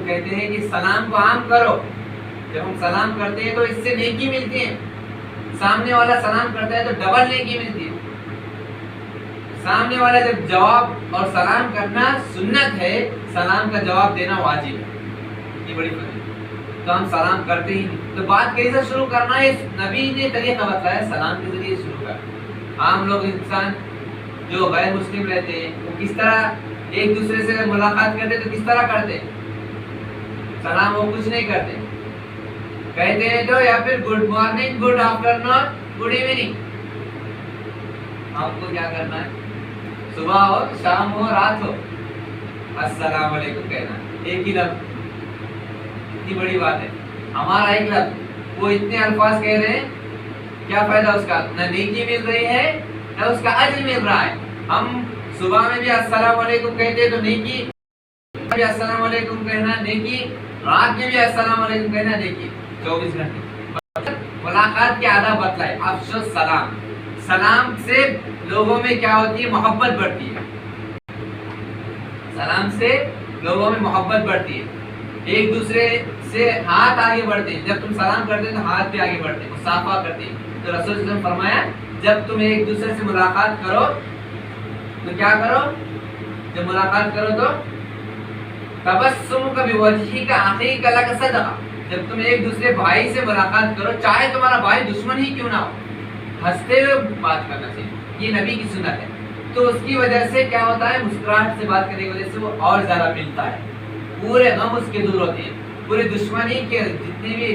کہتے ہیں کہ سلام کو عام کرو. جب ہم سلام کرتے ہیں تو اس سے نیکی ملتی ہے. سامنے والا سلام کرتا ہے تو ڈبل نیکی ملتی ہے. سامنے والا جب جواب اور سلام کرنا سنت ہے، سلام کا جواب دینا واجب ہے. یہ بڑی بات ہے. تو ہم سلام کرتے ہی نہیں. تو بات کیسے شروع کرنا ہے؟ نبی نے طریقہ بتایا، سلام کے ذریعے شروع کرنا. عام لوگ انسان جو غیر مسلم رہتے ہیں وہ کس طرح ایک دوسرے سے ملاقات کرتے تو کس طرح کرتے؟ سلام وہ کچھ نہیں کرتے، کہتے ہیں تو یا پھر گڈ مارننگ، گڈ آفٹر نون، گڈ ایوننگ. آپ کو کیا کرنا ہے؟ صبح ہو، شام ہو، رات ہو، السلام علیکم کہنا. ایک ہی لفظ. اتنی بڑی بات ہے. ہمارا ایک لفظ، وہ اتنے الفاظ کہہ رہے ہیں، کیا فائدہ اس کا؟ نہ نیکی مل رہی ہے نہ اس کا اجر مل رہا ہے. ہم صبح میں بھی السلام علیکم کہتے ہیں تو نیکی، بھی السلام علیکم کہنا نیکی، رات میں بھی السلام علیکم کہنا نیکی. 24 گھنٹے ملاقات کے آداب بتلائے. افشو سلام. سلام سے لوگوں میں کیا ہوتی ہے؟ محبت بڑھتی ہے. سلام سے لوگوں میں محبت بڑھتی ہے. ایک دوسرے سے ہاتھ آگے بڑھتے ہیں. جب تم سلام کرتے ہیں تو ہاتھ بھی آگے بڑھتے ہیں، مصافحہ کرتے ہیں. تو رسول صلی اللہ علیہ وسلم فرمایا جب تم ایک دوسرے سے ملاقات کرو تو کیا کرو؟ جب ملاقات کرو تو تبسم کا بوجہی کا اخی کا لک صدقہ. جب تم ایک دوسرے بھائی سے ملاقات کرو، چاہے تمہارا بھائی دشمن ہی کیوں نہ ہو، ہنستے ہوئے بات کرنا چاہیے. یہ نبی کی سنت ہے. تو اس کی وجہ سے کیا ہوتا ہے؟ مسکراہٹ سے بات کرنے کی وجہ سے وہ اور زیادہ ملتا ہے. پورے غم اس کے دور ہوتے ہیں. پورے دشمنی کے جتنے بھی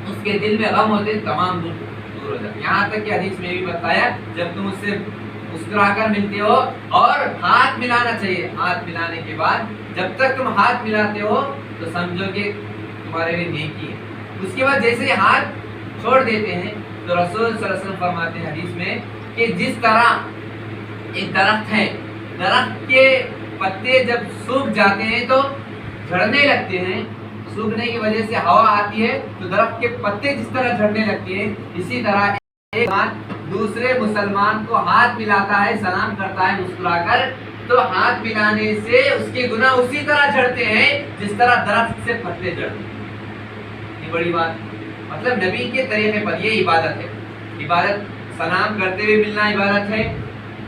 اس کے دل میں غم ہوتے ہیں تمام دور ہو جاتے ہیں. یہاں تک کہ حدیث میں بھی بتایا جب تم اس سے مسکرا کر ملتے ہو اور ہاتھ ملانا چاہیے. ہاتھ ملانے کے بعد جب تک تم ہاتھ ملاتے ہو تو سمجھو کہ تمہارے لیے نیکی ہے. اس کے بعد جیسے ہاتھ چھوڑ دیتے ہیں تو رسول صلی اللہ علیہ وسلم فرماتے ہیں حدیث میں کہ جس طرح ایک درخت ہے، درخت کے پتے جب سوکھ جاتے ہیں تو جھڑنے لگتے ہیں، سوکھنے کی وجہ سے ہوا آتی ہے تو درخت کے پتے جس طرح جھڑنے لگتے ہیں، اسی طرح ایک دوسرے مسلمان کو ہاتھ ملاتا ہے، سلام کرتا ہے مسکرا کر، تو ہاتھ ملانے سے اس کے گناہ اسی طرح جھڑتے ہیں جس طرح درخت سے پتے جھڑتے ہیں. یہ بڑی بات. مطلب نبی کے طریقے پر یہ عبادت ہے. عبادت سلام کرتے ہوئے ملنا عبادت ہے.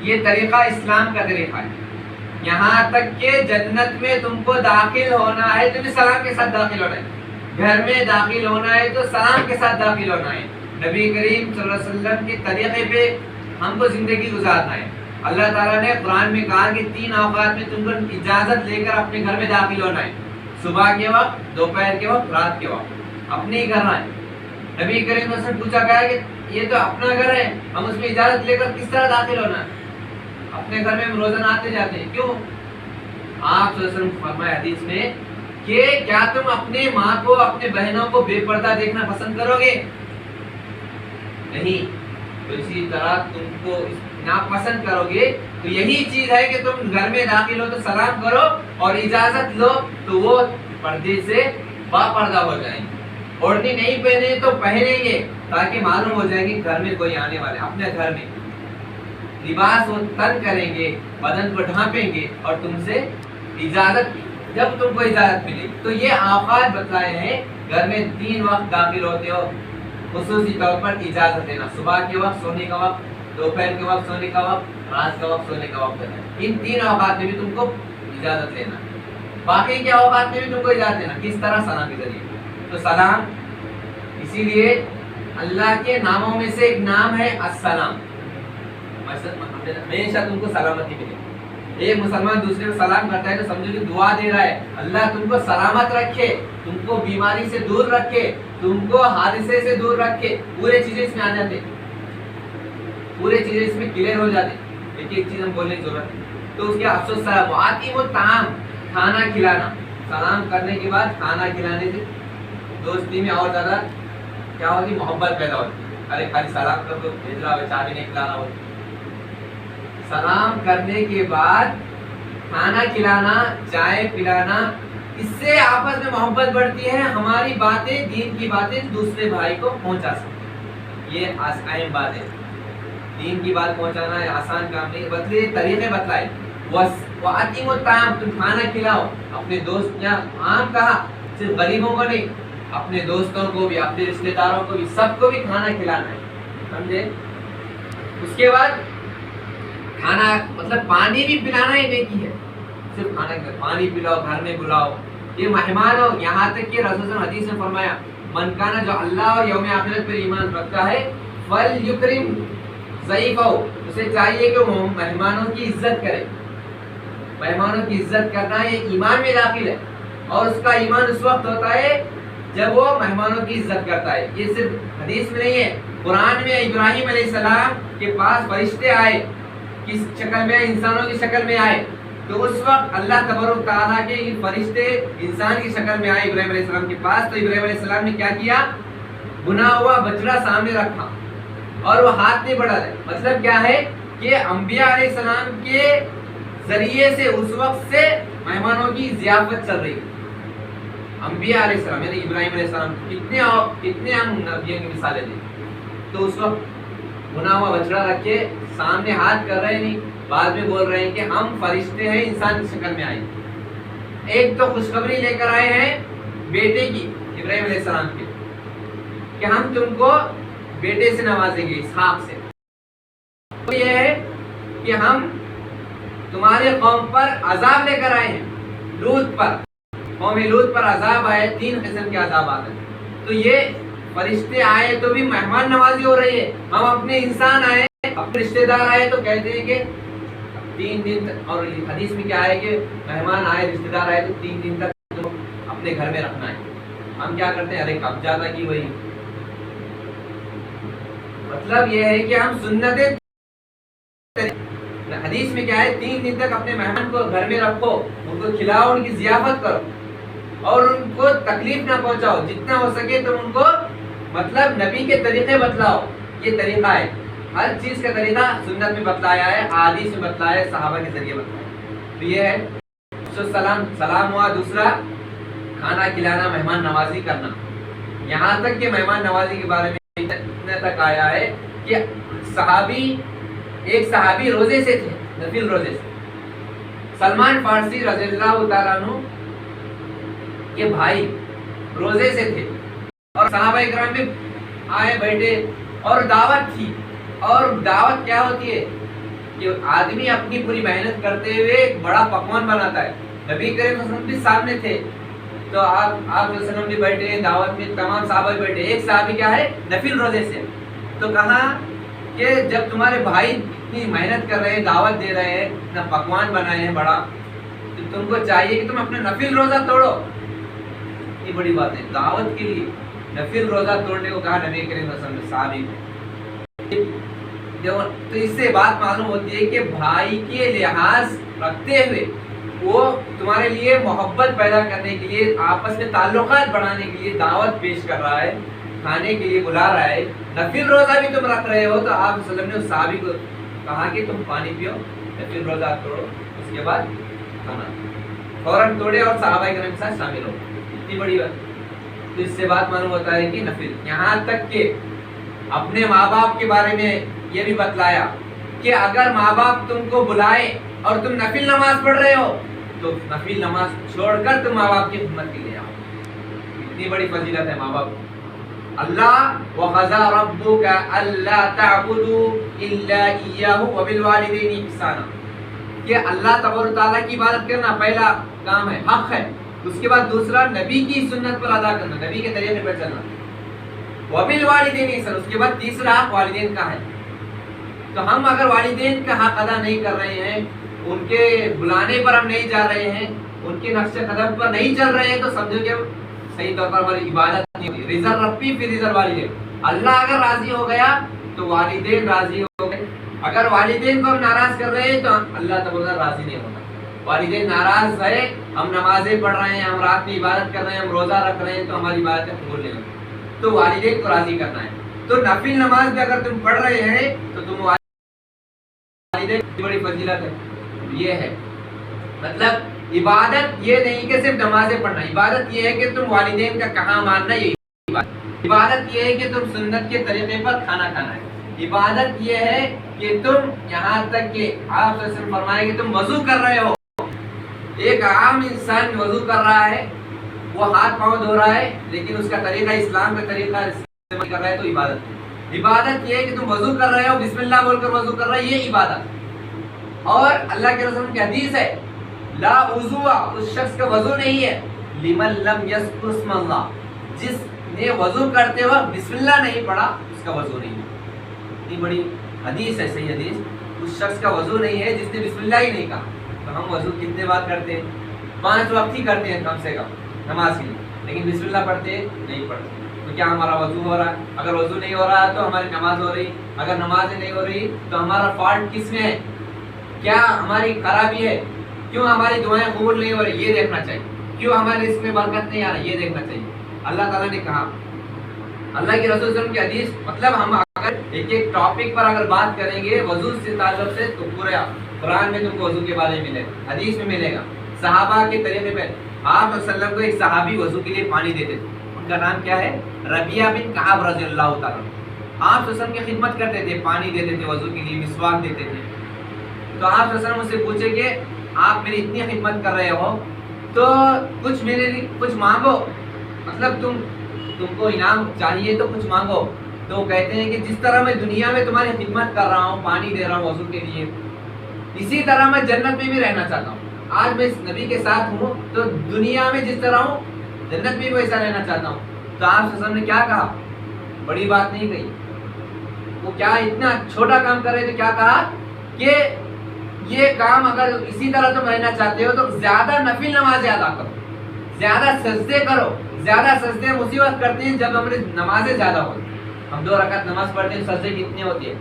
یہ طریقہ اسلام کا طریقہ ہے. یہاں تک کہ جنت میں تم کو داخل ہونا ہے تو بھی سلام کے ساتھ داخل ہونا ہے. گھر میں داخل ہونا ہے تو سلام کے ساتھ داخل ہونا ہے. نبی کریم صلی اللہ علیہ وسلم کے طریقے پہ ہم کو زندگی گزارنا ہے. اللہ تعالیٰ نے قرآن میں کہا کہ 3 اوقات میں تم کو اجازت لے کر اپنے گھر میں داخل ہونا ہے. صبح کے وقت، دوپہر کے وقت، رات کے وقت. اپنے ہی کرنا ہے. نبی کریم سے پوچھا گیا کہ یہ تو اپنا گھر ہے، ہم اس میں اجازت لے کر کس طرح داخل ہونا ہے؟ اپنے گھر میں ہم روزانہ آتے جاتے ہیں، کیوں؟ آپ صلی اللہ علیہ وسلم فرمائے حدیث میں کہ کیا تم اپنے ماں کو، اپنے بہنوں کو بے پردہ دیکھنا پسند کرو گے؟ نہیں. تو اسی طرح تم کو ناپسند کرو گے تو یہی چیز ہے کہ تم گھر میں داخل ہو تو سلام کرو اور اجازت لو تو وہ پردے سے با پردہ ہو جائیں گے. اوڑھنی نہیں پہنے تو پہنیں گے تاکہ معلوم ہو جائے کہ گھر میں کوئی آنے والے. اپنے گھر میں لباس وہ تن کریں گے، بدن کو ڈھانپیں گے اور تم سے اجازت، جب تم کو اجازت ملے. تو یہ اوقات بتلائے ہیں. گھر میں 3 وقت داخل ہوتے ہو، خصوصی طور پر اجازت دینا. صبح کے وقت سونے کا وقت، دوپہر کے وقت سونے کا وقت، رات کا وقت سونے کا وقت ہے. ان 3 اوقات میں بھی تم کو اجازت لینا. باقی کے اوقات میں بھی تم کو اجازت دینا. کس طرح؟ سلام کے ذریعے. تو سلام اسی لیے اللہ کے ناموں میں سے ایک نام ہے السلام. ہمیشہ تم کو سلامتی ملے. ایک مسلمان دوسرے کو سلام کرتا ہے تو سمجھو کہ دعا دے رہا ہے، اللہ تم کو سلامت رکھے، تم کو بیماری سے دور رکھے، تم کو حادثے سے دور رکھے. پورے چیزیں اس میں آ جاتے، پورے چیزیں اس میں کلیئر ہو جاتے. ایک چیز ہم بولنے کی ضرورت ہے. تو اس کے افسوس سلام آتی وہ طعام، کھانا کھلانا. سلام کرنے کے بعد کھانا کھلانے سے دوستی میں اور زیادہ کیا ہوتی؟ محبت پیدا ہوتی. ارے خالی سلام کر دو، بھیج رہا ہو، چائے بھی نہیں کھلانا ہو. سلام کرنے کے بعد کھانا کھلانا، چائے پلانا، اس سے آپس میں محبت بڑھتی ہے. ہماری باتیں، دین کی باتیں دوسرے بھائی کو پہنچا سکتے. یہ اہم بات ہے. دین کی بات پہنچانا ہے آسان کام نہیں. بدلے طریقے بتلائے. وَأَطْعِمُوا الطَّعَامَ، تم کھانا کھلاؤ اپنے دوست، یا عام کہا صرف غریبوں کو نہیں، اپنے دوستوں کو بھی، اپنے رشتہ داروں کو بھی، سب کو بھی کھانا کھلانا ہے، سمجھے؟ اس کے بعد کھانا مطلب پانی بھی پلانا ہی نیکی ہے، صرف کھانا پانی پلاؤ، گھر میں بلاؤ، یہ مہمان ہو، یہاں تک کہ رسول اللہ حدیث میں فرمایا من کانا، جو اللہ اور یوم آخرت پر ایمان رکھتا ہے، فلیکرم ضیفہ، اسے چاہیے کہ وہ مہمانوں کی عزت کرے. مہمانوں کی عزت کرنا یہ ایمان میں داخل ہے، اور اس کا ایمان اس وقت ہوتا ہے جب وہ مہمانوں کی عزت کرتا ہے. یہ صرف حدیث میں نہیں ہے، قرآن میں ابراہیم علیہ السلام کے پاس فرشتے آئے، کس شکل میں؟ انسانوں کی شکل میں آئے. تو اس وقت اللہ تبارک تعالیٰ کے یہ فرشتے انسان کی شکل میں آئے ابراہیم علیہ السلام کے پاس. تو ابراہیم علیہ السلام نے کیا کیا؟ بنا ہوا بچڑا سامنے رکھا اور وہ ہاتھ نہیں بڑھا رہے. مطلب کیا ہے کہ انبیاء علیہ السلام کے ذریعے سے اس وقت سے مہمانوں کی ضیافت چل رہی ہے. انبیاء علیہ السلام یعنی ابراہیم علیہ السلام کتنے ہم نبیوں کی مثالیں دیں. تو اس وقت بنا ہوا بچڑا رکھے سامنے ہاتھ کر رہے نہیں، بعد میں بول رہے ہیں کہ ہم فرشتے ہیں انسان کی شکل میں آئے. ایک تو خوشخبری لے کر آئے ہیں بیٹے کی ابراہیم علیہ السلام کے، کہ ہم تم کو بیٹے سے نوازیں گے، اسحاق سے. تو یہ ہے کہ ہم تمہارے قوم پر عذاب لے کر آئے ہیں، لوط پر، قوم لوط پر عذاب آئے، 3 قسم کے عذاب آتے ہیں. تو یہ فرشتے آئے تو بھی مہمان نوازی ہو رہی ہے. ہم اپنے انسان آئے، اپنے رشتے دار آئے تو کہتے ہیں کہ 3 دن تک، اور حدیث میں کیا ہے کہ مہمان آئے، رشتے دار آئے تو 3 دن تک اپنے گھر میں رکھنا ہے. ہم کیا کرتے ہیں؟ ارے کب جاتا کی وہی. مطلب یہ ہے کہ ہم سنتیں، حدیث میں کیا ہے 3 دن تک اپنے مہمان کو گھر میں رکھو، ان کو کھلاؤ، ان کی ضیافت کرو اور ان کو تکلیف نہ پہنچاؤ. جتنا ہو سکے تم ان کو مطلب نبی کے طریقے بتلاؤ. یہ طریقہ ہے، ہر چیز کا طریقہ سنت میں بتلایا ہے، حدیث میں بتلایا ہے، صحابہ کے ذریعے بتلایا. تو یہ ہے سلام ہوا. دوسرا کھانا کھلانا، مہمان نوازی کرنا. یہاں تک کہ مہمان نوازی کے بارے میں اتنا تک آیا ہے کہ ایک صحابی روزے سے تھے، نفل روزے سے. سلمان فارسی رضی اللہ تعالیٰ عنہ کے بھائی روزے سے تھے، اور صحابہ اکرام بھی آئے بیٹھے اور دعوت تھی. اور دعوت کیا ہوتی ہے کہ آدمی اپنی پوری محنت کرتے ہوئے ایک بڑا پکوان بناتا ہے. نبی کریم صلی اللہ علیہ وسلم بھی سامنے تھے، تو آپ صلی اللہ علیہ وسلم بھی بیٹھے، دعوت میں تمام صحابہ بھی بیٹھے. ایک صحابی کیا ہے؟ نفل روزے سے. تو کہا کہ جب تمہارے بھائی اتنی محنت کر رہے ہیں، دعوت دے رہے ہیں، اتنا پکوان بنائے ہیں بڑا، تو تم کو چاہیے کہ تم اپنا نفل روزہ توڑو. یہ بڑی بات ہے، دعوت کے لیے نفل روزہ توڑنے کو کہا نبی کریم صلی اللہ علیہ وسلم نے صحابی کو. تو اس سے بات معلوم ہوتی ہے کہ بھائی کے لحاظ رکھتے ہوئے وہ تمہارے لیے محبت پیدا کرنے کے لیے، آپس میں تعلقات بڑھانے کے لیے دعوت پیش کر رہا ہے، کھانے کے لیے بلا رہا ہے. نفل روزہ بھی تم رکھ رہے ہو، تو آپ صلی اللہ علیہ وسلم نے اس صحابی کو کہا کہ تم پانی پیو، نفل روزہ توڑو، اس کے بعد کھانا فوراً توڑے اور صحابہ کرام کے ساتھ شامل ہو. اتنی بڑی بات. تو اس سے بات معلوم ہوتا ہے کہ نفل. یہاں تک کہ اپنے ماں باپ کے بارے میں یہ بھی بتلایا کہ اگر ماں باپ تم کو بلائے اور تم نفل نماز پڑھ رہے ہو تو نفل نماز چھوڑ کر تم ماں باپ کی خدمت کے لیے آؤ. اتنی بڑی فضیلت ہے ماں باپ. اللہ وَقَضَىٰ رَبُّكَ أَلَّا تَعْبُدُوا إِلَّا إِيَّاهُ وَبِالْوَالِدَيْنِ إِحْسَانًا، کہ اللہ تبارک تعالیٰ کی عبادت کرنا پہلا کام ہے، حق ہے. اس کے بعد دوسرا نبی کی سنت پر ادا کرنا، نبی کے طریقے پر چلنا. وَبِالْوَالِدَيْنِ إِحْسَانًا، اس کے بعد تیسرا حق والدین کا ہے. تو ہم اگر والدین کا حق ادا نہیں کر رہے ہیں، ان کے بلانے پر ہم نہیں جا رہے ہیں، ان کے نقش قدم پر نہیں چل رہے ہیں، تو سمجھو کہ صحیح طور پر ہماری عبادت نہیں ہوئی. رضا ربی فی رضا والدین، اللہ اگر راضی ہو گیا تو والدین راضی ہو گئے. اگر والدین کو ہم ناراض کر رہے ہیں تو اللہ تبارک راضی نہیں ہوتا. والدین ناراض ہے، ہم نمازیں پڑھ رہے ہیں، ہم رات میں عبادت کر رہے ہیں، ہم روزہ رکھ رہے ہیں، تو ہماری عبادت قبول نہیں ہوتی. تو والدین کو راضی کرنا ہے. تو نفل نماز بھی اگر تم پڑھ رہے ہیں تو تم والدین کی بڑی فضیلت ہے. یہ ہے مطلب عبادت یہ نہیں کہ صرف نمازیں پڑھنا، عبادت یہ ہے کہ تم والدین کا کہاں ماننا. یہ عبادت یہ ہے کہ تم سنت کے طریقے پر کھانا کھانا ہے. عبادت یہ ہے کہ تم یہاں تک کہ آپ صلی اللہ علیہ وسلم فرمائے کہ تم وضو کر رہے ہو، ایک عام انسان وضو کر رہا ہے، وہ ہاتھ پاؤں دھو رہا ہے، لیکن اس کا طریقہ اسلام کا طریقہ استعمال کر رہا ہے، تو عبادت یہ ہے کہ تم وضو کر رہے ہو، بسم اللہ بول کر وضو کر رہے ہو، یہ عبادت۔ اور اللہ کے رسول کی حدیث ہے لا وضو، اس شخص کا وضو نہیں ہے، لمن لم یذکر اسم اللہ، جس نے وضو کرتے وقت بسم اللہ نہیں پڑھا اس کا وضو نہیں ہے۔ اتنی بڑی حدیث ہے، صحیح حدیث، اس شخص کا وضو نہیں ہے جس نے بسم اللہ ہی نہیں کہا۔ تو ہم وضو کتنے بار کرتے ہیں؟ 5 وقت ہی کرتے ہیں کم سے کم نماز کے لیے، لیکن بسم اللہ پڑھتے نہیں پڑھتے۔ تو کیا ہمارا وضو ہو رہا ہے؟ اگر وضو نہیں ہو رہا تو ہماری نماز ہو رہی، اگر نماز نہیں ہو رہی تو ہمارا فالٹ کس میں ہے؟ کیا ہماری خرابی ہے؟ کیوں ہماری دعائیں قبول نہیں ہو رہی؟ یہ دیکھنا چاہیے۔ کیوں ہمارے اس میں برکت نہیں آ رہی؟ یہ دیکھنا چاہیے۔ اللہ تعالیٰ نے کہا، اللہ کے رسول صلی اللہ علیہ وسلم کی حدیث، مطلب ہم اگر ایک ایک ٹاپک پر اگر بات کریں گے وضو سے تعلق سے، تو پورے قرآن میں تم کو وضو کے بارے میں ملے گا، حدیث میں ملے گا، صحابہ کے طریقے پہ۔ آپ صلی اللہ علیہ وسلم کو ایک صحابی وضو کے لیے پانی دیتے تھے، ان کا نام کیا ہے؟ ربیعہ بن کعب رضی اللہ تعالیٰ۔ آپ صلی اللہ علیہ وسلم کی خدمت کرتے تھے، پانی دیتے تھے وضو کے لیے، مسواک دیتے تھے۔ تو آپ صلی اللہ علیہ وسلم سے پوچھے کہ آپ میری اتنی خدمت کر رہے ہو تو کچھ میرے لیے کچھ مانگو، مطلب تم کو انعام چاہیے تو کچھ مانگو۔ تو کہتے ہیں کہ جس طرح میں دنیا میں تمہاری خدمت کر رہا ہوں، پانی دے رہا ہوں وضو کے لیے، اسی طرح میں جنت میں بھی رہنا چاہتا ہوں۔ آج میں اس نبی کے ساتھ ہوں تو دنیا میں جس طرح ہوں جنت میں بھی ویسا رہنا چاہتا ہوں۔ تو آپ صلی اللہ علیہ وسلم نے کیا کہا؟ بڑی بات نہیں کہی، وہ کیا اتنا چھوٹا کام کر رہے تھے، کیا کہا کہ یہ کام اگر اسی طرح تم رہنا چاہتے ہو تو زیادہ نفل نمازیں ادا کرو، زیادہ سجدے کرو۔ زیادہ سجدے ہم اسی وقت کرتے ہیں جب ہماری نمازیں زیادہ ہوتی ہیں۔ ہم 2 رکعت نماز پڑھتے ہیں، سجدے کتنے ہوتے ہیں؟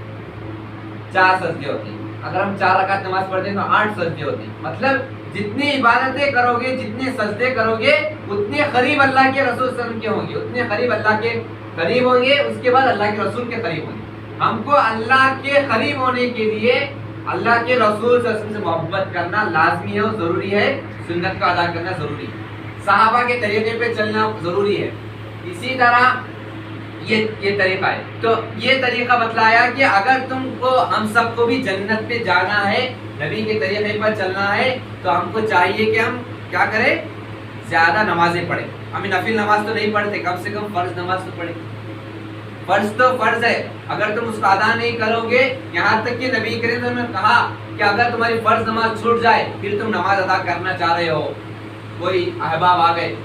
4 سجدے ہوتے ہیں۔ اگر ہم 4 رکعت نماز پڑھتے ہیں تو 8 سجدے ہوتے ہیں۔ مطلب جتنی عبادتیں کرو گے، جتنے سجدے کرو گے، اتنے قریب اللہ کے رسول صلی اللہ علیہ وسلم کے ہوں گے، اتنے قریب اللہ کے قریب ہوں گے، اس کے بعد اللہ کے رسول کے قریب ہوں گے۔ ہم کو اللہ کے قریب ہونے کے لیے اللہ کے رسول صلی اللہ علیہ وسلم سے محبت کرنا لازمی ہے اور ضروری ہے، سنت کا ادا کرنا ضروری ہے، صحابہ کے طریقے پہ چلنا ضروری ہے۔ اسی طرح یہ طریقہ ہے۔ تو یہ طریقہ بتلایا کہ اگر تم کو، ہم سب کو بھی جنت پہ جانا ہے، نبی کے طریقے پر چلنا ہے، تو ہم کو چاہیے کہ ہم کیا کریں؟ زیادہ نمازیں پڑھیں۔ ہمیں نفل نماز تو نہیں پڑھتے، کم سے کم فرض نماز تو پڑھیں۔ فرض تو فرض ہے، اگر تم اس کو ادا نہیں کرو گے، یہاں تک کہ نبی کریم نے کہا کہ اگر تمہاری فرض نماز چھوٹ جائے پھر تم نماز ادا کرنا چاہ رہے ہو، کوئی احباب آ گئے،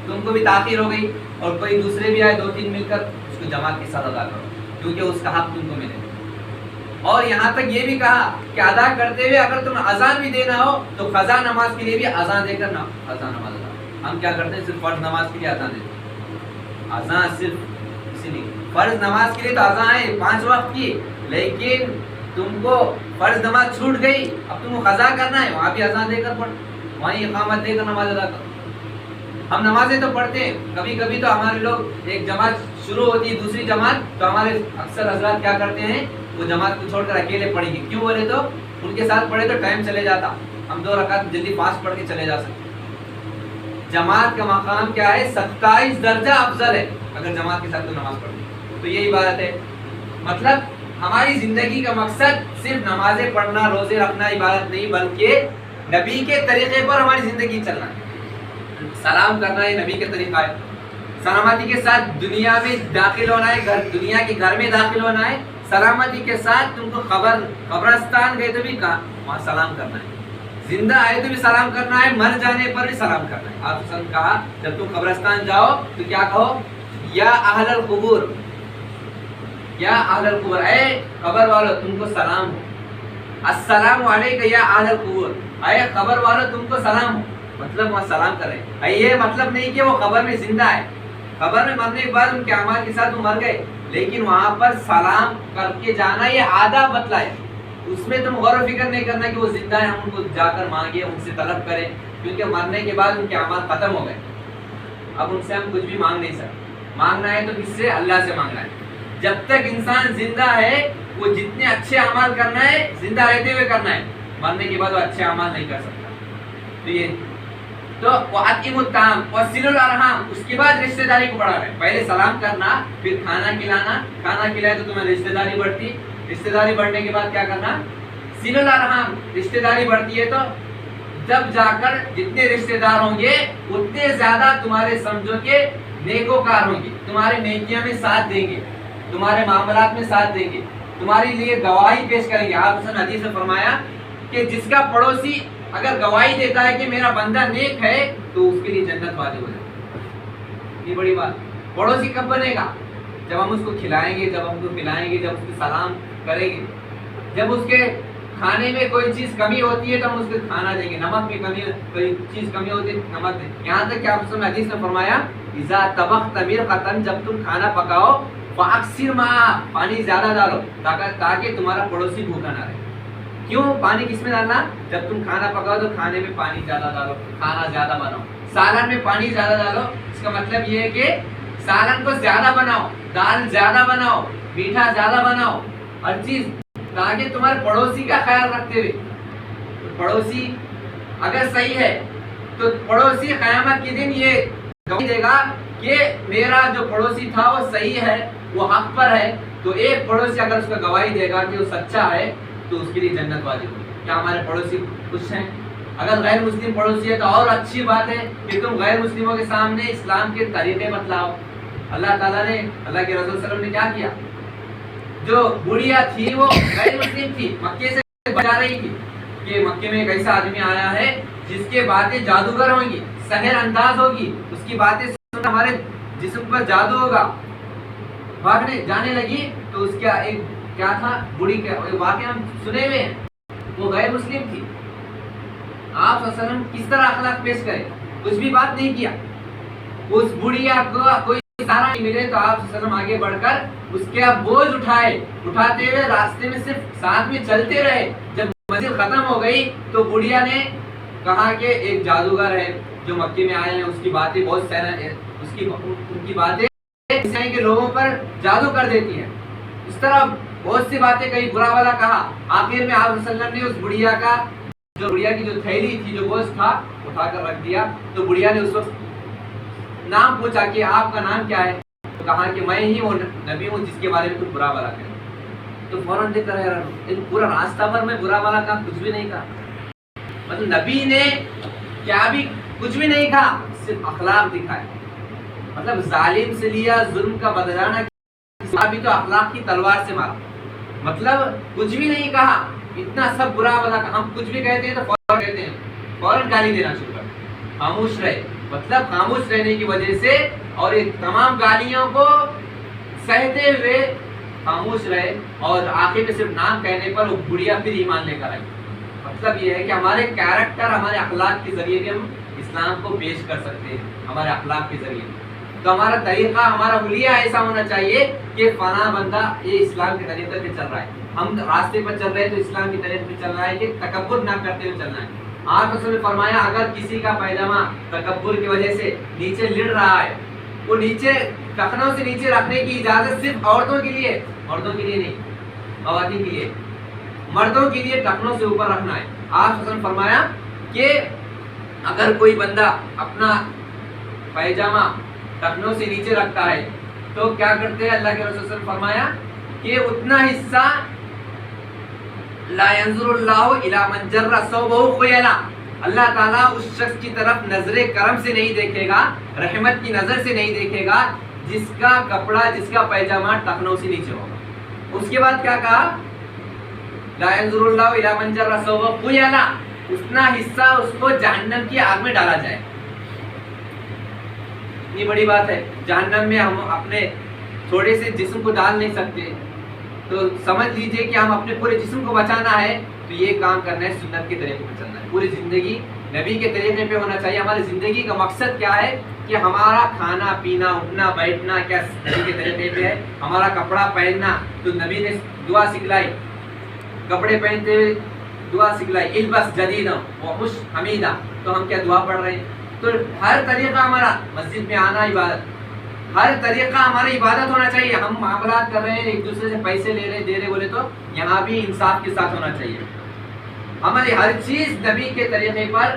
تم کو بھی تاخیر ہو گئی اور کوئی دوسرے بھی آئے 2-3 مل کر، اس کو جماعت کے ساتھ ادا کرو، کیونکہ اس کا حق تم کو ملے۔ اور یہاں تک یہ بھی کہا کہ ادا کرتے ہوئے اگر تم اذان بھی دینا ہو تو قضا نماز کے لیے بھی اذان دے کر قضا نماز ادا۔ ہم کیا کرتے ہیں؟ صرف فرض نماز کے لیے اذان دیتے ہیں، اذان صرف اسی لیے، فرض نماز کے لیے تو اذان ہے 5 وقت کی، لیکن تم کو فرض نماز چھوٹ گئی، اب تم کو قضا کرنا ہے، وہاں بھی اذان دے کر پڑھ، وہیں اقامت دے کر نماز ادا کرو۔ ہم نمازیں تو پڑھتے ہیں، کبھی کبھی تو ہمارے لوگ ایک جماعت شروع ہوتی ہے، دوسری جماعت، تو ہمارے اکثر حضرات کیا کرتے ہیں؟ وہ جماعت کو چھوڑ کر اکیلے پڑھیں گے، کیوں بولے تو ان کے ساتھ پڑھے تو ٹائم چلے جاتا، ہم 2 رکعت جلدی فاسٹ پڑھ کے چلے جا سکتے۔ جماعت کا مقام کیا ہے؟ 27 درجہ افضل ہے اگر جماعت کے ساتھ تو نماز پڑھیں، تو یہی بات ہے۔ مطلب ہماری زندگی کا مقصد صرف نمازیں پڑھنا، روزے رکھنا عبادت نہیں، بلکہ نبی کے طریقے پر ہماری زندگی چلنا ہے۔ سلام کرنا یہ نبی کا طریقہ ہے، سلامتی کے ساتھ دنیا میں داخل ہونا ہے، دنیا کے گھر میں داخل ہونا ہے، سلامتی کے ساتھ تم کو قبرستان گئے تو بھی کہا وہاں سلام کرنا ہے، زندہ آئے تو بھی سلام کرنا ہے، مر جانے پر بھی سلام کرنا ہے۔ آپ نے کہا جب تم قبرستان جاؤ تو کیا کہو؟ یا اہل القبور، یا اہل القبور، اے قبر والو تم کو سلام ہو، السلام علیکم یا اہل القبور، اے قبر والو تم کو سلام ہو، مطلب وہاں سلام کر رہے ہیں۔ یہ مطلب نہیں کہ وہ قبر میں زندہ ہے، قبر میں مرنے کے بعد ان کے اعمال کے ساتھ وہ مر گئے، لیکن وہاں پر سلام کر کے جانا یہ آداب بتلائے، اس میں تم غور و فکر نہیں کرنا کہ وہ زندہ ہے، ہم ان کو جا کر مانگے، ان سے طلب کریں، کیونکہ مرنے کے بعد ان کے اعمال ختم ہو گئے، اب ان سے ہم کچھ بھی مانگ نہیں سکتے۔ مانگنا ہے تو کس سے؟ اللہ سے مانگنا ہے۔ جب تک انسان زندہ ہے وہ جتنے اچھے اعمال کرنا ہے زندہ رہتے ہوئے کرنا ہے، مرنے کے بعد وہ اچھے اعمال نہیں کر سکتا۔ تو یہ تو وَأَطْعِمُ الطَّعَامَ وَصِلُوا الْأَرْحَامَ، اس کے بعد رشتہ داری کو بڑھا رہے ہیں. پہلے سلام کرنا، پھر کھانا کھلانا، کھانا کھلائے تو تمہیں رشتہ داری بڑھتی، رشتہ داری بڑھنے کے بعد کیا کرنا، صِلُوا الْأَرْحَامَ، رشتہ داری بڑھتی ہے تو جب جا کر جتنے رشتہ دار ہوں گے اتنے زیادہ تمہارے سمجھو کہ نیکوکار ہوں گے، تمہارے نیکیاں میں ساتھ دیں گے، تمہارے معاملات میں ساتھ دیں گے، تمہارے لیے گواہی پیش کریں گے. آپ نے حدیث میں فرمایا کہ جس کا پڑوسی اگر گواہی دیتا ہے کہ میرا بندہ نیک ہے تو اس کے لیے جنت واجب ہو جائے گی. یہ بڑی بات. پڑوسی کب بنے گا؟ جب ہم اس کو کھلائیں گے، جب ہم اس کو پلائیں گے، جب اس کو سلام کریں گے، جب اس کے کھانے میں کوئی چیز کمی ہوتی ہے تو ہم اس کو کھانا دیں گے، نمک میں کمی، کوئی چیز کمی ہوتی ہے نمک دیں گے. یہاں تک کہ آپ نے حدیث میں فرمایا اذا طبخت مرقۃ، جب تم کھانا پکاؤ فاکثر ماء، پانی زیادہ ڈالو تاکہ تمہارا پڑوسی بھوکا نہ رہے. کیوں پانی کس میں ڈالنا؟ جب تم کھانا پکاؤ تو کھانے میں پانی زیادہ ڈالو، کھانا زیادہ بناؤ. سالن میں پانی زیادہ ڈالو، اس کا مطلب یہ ہے کہ سالن کو زیادہ بناؤ، دال زیادہ بناؤ، میٹھا زیادہ بناؤ، ہر چیز تاکہ تمہارے پڑوسی کا خیال رکھتے ہوئے. پڑوسی اگر صحیح ہے تو پڑوسی قیامت کے دن یہ گواہی دے گا کہ میرا جو پڑوسی تھا وہ صحیح ہے، وہ حق پر ہے. تو ایک پڑوسی اگر اس کا گواہی دے گا کہ وہ سچا ہے تو اس کے لیے جنت واجب ہوگی. کیا ہمارے پڑوسی خوش ہیں؟ اگر غیر مسلم پڑوسی ہے تو اور اچھی بات ہے کہ تم غیر مسلموں کے سامنے اسلام کے طریقے بتلاؤ. اللہ تعالیٰ نے، اللہ کے رسول صلی اللہ علیہ وسلم نے کیا کیا؟ جو بڑھیا تھی وہ غیر مسلم تھی، مکے سے بچا رہی تھی کہ مکے میں ایک ایسا آدمی آیا ہے جس کے باتیں جادوگر ہوں گی، سحر انداز ہوگی، اس کی باتیں سن ہمارے جسم پر جادو ہوگا. بھاگنے جانے لگی تو اس کا ایک کیا تھا، بڑی کا واقعہ ہم سنے ہوئے ہیں، وہ غیر مسلم تھی. آپ صلی اللہ علیہ وسلم کس طرح اخلاق پیش کرے؟ کچھ بھی بات نہیں کیا. اس بڑھیا کو کوئی سہارا نہیں ملے تو آپ صلی اللہ علیہ وسلم آگے بڑھ کر اس کے بوجھ اٹھائے، اٹھاتے ہوئے راستے میں صرف ساتھ میں چلتے رہے. جب منزل ختم ہو گئی تو بڑھیا نے کہا کہ ایک جادوگر ہے جو مکے میں آئے ہیں، اس کی باتیں بہت سہنا ہے، ان کی باتیں کہ لوگوں پر جادو کر دیتی ہیں. اس طرح بہت سی باتیں کہیں برا والا کہا. آخر میں آپ صلی اللہ علیہ وسلم نے اس بڑھیا کا، جو بڑھیا کی جو تھیلی تھی، جو گوشت تھا، اٹھا کر رکھ دیا. تو بڑھیا نے اس وقت نام پوچھا کہ آپ کا نام کیا ہے؟ تو کہا کہ میں ہی وہ نبی ہوں جس کے بارے میں تم برا والا کہے. تو فوراً دیکھ کر حیران، پورا راستہ پر میں برا والا کہا، کچھ بھی نہیں کہا. مطلب نبی نے کیا بھی کچھ بھی نہیں کہا، صرف اخلاق دکھائے. مطلب ظالم سے لیا ظلم کا بدلہ نہ کیا، بھی تو اخلاق کی تلوار سے مارا. مطلب کچھ بھی نہیں کہا، اتنا سب برا والا. ہم کچھ بھی کہتے ہیں تو فوراً کہتے ہیں، فوراً گالی دینا شروع کر. خاموش رہے. مطلب خاموش رہنے کی وجہ سے اور یہ تمام گالیوں کو سہتے ہوئے خاموش رہے، اور آخر میں صرف نام کہنے پر وہ بڑھیا پھر ایمان لے کر آئی. مطلب یہ ہے کہ ہمارے کیریکٹر، ہمارے اخلاق کے ذریعے بھی ہم اسلام کو پیش کر سکتے ہیں، ہمارے اخلاق کے ذریعے. تو ہمارا طریقہ، ہمارا حلیہ ایسا ہونا چاہیے کہ فلاں بندہ یہ اسلام کے طریقے پہ چل رہا ہے، ہم راستے پر چل رہے ہیں تو اسلام کے طریقے پہ چل رہا ہے، کہ تکبر نہ کرتے ہوئے چلنا ہے. آپ نے فرمایا اگر کسی کا پیجامہ تکبر کی وجہ سے نیچے لڑ رہا ہے، وہ نیچے ٹخنوں سے نیچے رکھنے کی اجازت صرف عورتوں کے لیے، عورتوں کے لیے نہیں، خواتین کے لیے. مردوں کے لیے ٹخنوں سے اوپر رکھنا ہے. آپ نے فرمایا کہ اگر کوئی بندہ اپنا پیجامہ ٹخنوں سے نیچے رکھتا ہے تو کیا کرتے ہیں؟ اللہ کے رسول صلی اللہ علیہ وسلم فرمایا کہ اتنا حصہ لا ينظر اللہ الی من جر ثوبہ خیلا، اللہ تعالیٰ اس شخص کی طرف نظر کرم سے نہیں دیکھے گا، رحمت کی نظر سے نہیں دیکھے گا جس کا کپڑا، جس کا پیجامہ ٹخنوں سے نیچے ہوگا. اس کے بعد کیا کہا؟ لا ينظر اللہ الی من جر ثوبہ خیلا، اتنا حصہ اس کو جہنم کی آگ میں ڈالا جائے. یہ بڑی بات ہے. جہنم میں ہم اپنے تھوڑے سے جسم کو ڈال نہیں سکتے، تو سمجھ لیجئے کہ ہم اپنے پورے جسم کو بچانا ہے تو یہ کام کرنا ہے، سنت کے طریقے پہ چلنا ہے. پوری زندگی نبی کے طریقے پہ ہونا چاہیے. ہماری زندگی کا مقصد کیا ہے؟ کہ ہمارا کھانا پینا اٹھنا بیٹھنا کیا نبی کے طریقے پہ ہے. ہمارا کپڑا پہننا تو نبی نے دعا سکھلائی، کپڑے پہنتے ہوئے دعا سکھلائی، البس جدیدا وخش حمیدا. تو ہم کیا دعا پڑھ رہے ہیں؟ تو ہر طریقہ ہمارا، مسجد میں آنا عبادت، ہر طریقہ ہماری عبادت ہونا چاہیے. ہم معاملات کر رہے ہیں، ایک دوسرے سے پیسے لے رہے دے رہے بولے تو یہاں بھی انصاف کے ساتھ ہونا چاہیے. ہماری ہر چیز نبی کے طریقے پر